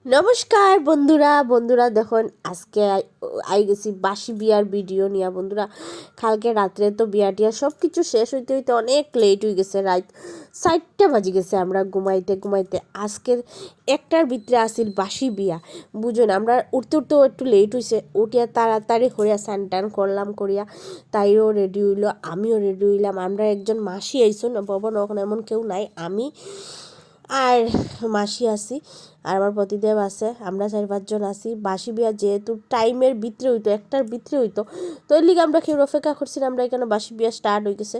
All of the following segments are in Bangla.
নমস্কার বন্ধুরা বন্ধুরা দেখুন আজকে আই গেছি বাসি বিয়ার ভিডিও নিয়ে বন্ধুরা। কালকে রাত্রে তো বিয়া টিয়া সব কিছু শেষ হইতে হইতে অনেক লেট হয়ে গেছে, রাত 4টা বাজে গেছে আমরা ঘুমাইতে ঘুমাইতে। আজকের একটার ভিতরে আসিল বাসি বিয়া, বুঝুন আমরা উঠতে উঠতেও একটু লেট হয়েছে। উঠিয়া তাড়াতাড়ি হইয়া স্নান টান করলাম, করিয়া তাইও রেডি হইলো, আমিও রেডি হইলাম। আমরা একজন মাসি আইসুন, ভবন ওখানে এমন কেউ নাই, আমি আর মাসি আছি আর আমার প্রতিদেব আছে, আমরা 4-5 জন আছি। বাসি বিয়া যেহেতু টাইমের ভিতরে হইতো, একটার ভিতরে হইতো, তো এর লিগে আমরা কেউ অপেক্ষা করছিলাম। আমরা এখানে বাসি বিয়া স্টার্ট হয়ে গেছে।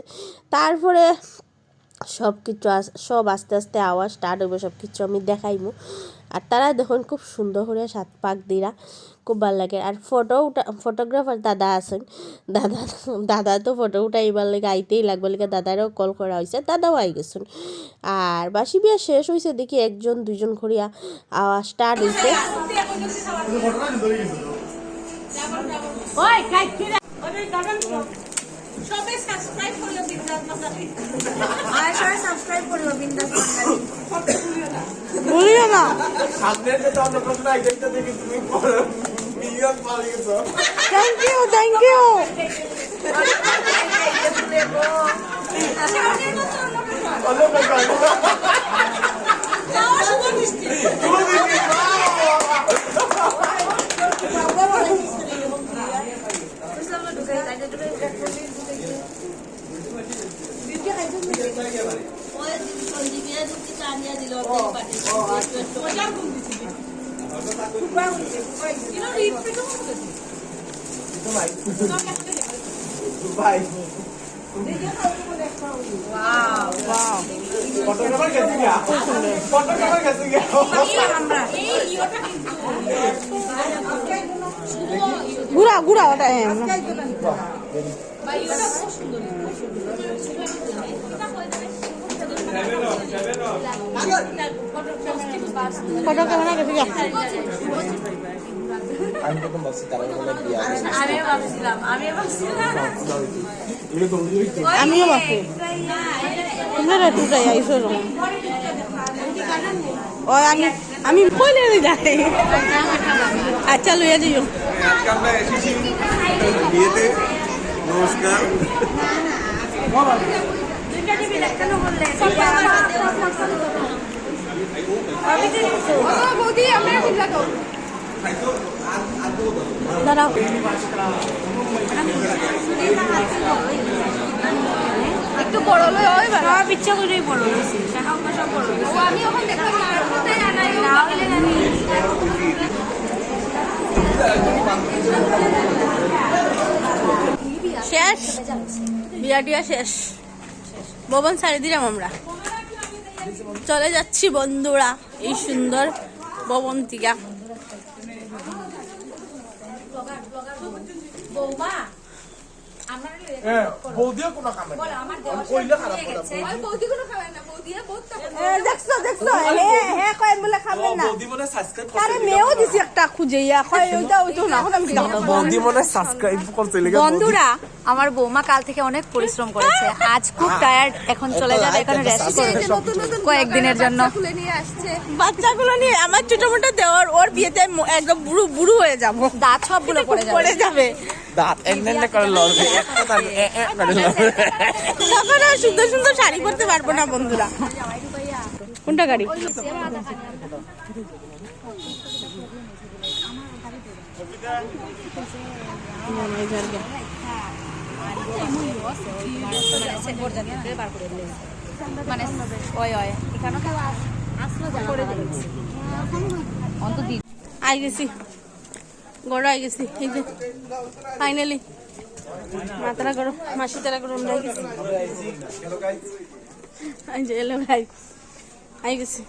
তারপরে সব কিছু সব আস্তে আস্তে আওয়াজ স্টার্ট হইব, সব কিছু আমি দেখাইমু। আর তারা দেখুন খুব সুন্দর করে সাত পাক দিরা, খুব ভালো লাগে। আর ফটোগ্রাফার দাদা আছেন, দাদা তো ফটো উঠাইবার লেগে আইতেই লাগবে লেগে দাদারও কল করা হয়েছে, দাদাও আই গেছেন। আর বাসি বিয়া শেষ হয়েছে দেখি 1-2 জন করিয়া আওয়াজ স্টার্ট হয়েছে। সবাই সাবস্ক্রাইব করিও বিন্দাস বাঙালি। আর সবাই সাবস্ক্রাইব করিও বিন্দাস বাঙালি। বলিও না সামনে তো আমরা প্রশ্ন আইডেন্টিটি দেখি তুমি মিলিয়ন পাওয়া গেছো। Thank you thank you. ভাই ঘুরা ঘুরা ওটা ফটো ক্যামেরা গেছে কি আমি তো বলছি তারা বলে বিয়া আমিও বাসি তোমরা টুটাই আইসো ও আমি কইলে যাই। আচ্ছা লইয়া যাইও। আমরা এসেছি বিয়েতে। নমস্কার। দাঁড়াও একটু বড় লই ওই বাবা সব ইচ্ছা করেই বড় হইছে সব বড় হইছে আমি এখন দেখলাম কোথায় আনাই না হইলে জানি শেষ বিয়া টিয়া শেষ, ভবন ছাড়ি দিলাম আমরা, চলে যাচ্ছি বন্ধুরা এই সুন্দর ভবন থেকে। বৌমা বৌদিও কোনো কাম নাই। আমার দেওয়া কইলে খারাপ কথা। ওই বৌদি কোনো খাবে না বৌদিয়া বহুত দেখছো দেখছো হে কয় বলে খাবেন না। বৌদি মনে সাবস্ক্রাইব আরে মেয়েও দিছি একটা খুঁজেইয়া কয় ওইটা ওইটা না, এখন আমি কি কথা বলবো? বৌদি মনে সাবস্ক্রাইব করতে লাগে। বন্ধুরা আমার বৌমা কাল থেকে অনেক পরিশ্রম করেছে, আজ খুব টায়ার্ড, এখন চলে যাবে, এখন রেস্ট করবে কয়েকদিনের জন্য। বাচ্চাগুলো নিয়ে আমার ছোট মোটো দেওয়ার ওর বিয়েতে একদম বুড়ো বুড়ো হয়ে যাবো, দাঁত সবগুলো পড়ে যাবে। দাঁত এন্নে করে লড়বে, এক কথা করে লড়বে। তখন আর সুন্দর সুন্দর শাড়ি পরতে পারবো না বন্ধুরা। কোনটা গাড়ি? মানে ওই ওই এখানে আসলো আই গেছি গড় আই গেছি, এই যে ফাইনালি মাতারা গরম মাসি তারা গরম যাই গেছি। এই যে এলো ভাই আই গেছি।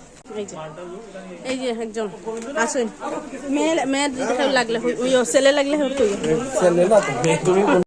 এই যে একজন আসুন, মেয়ের লাগলে ছেলে লাগলে ছেলে না তুমি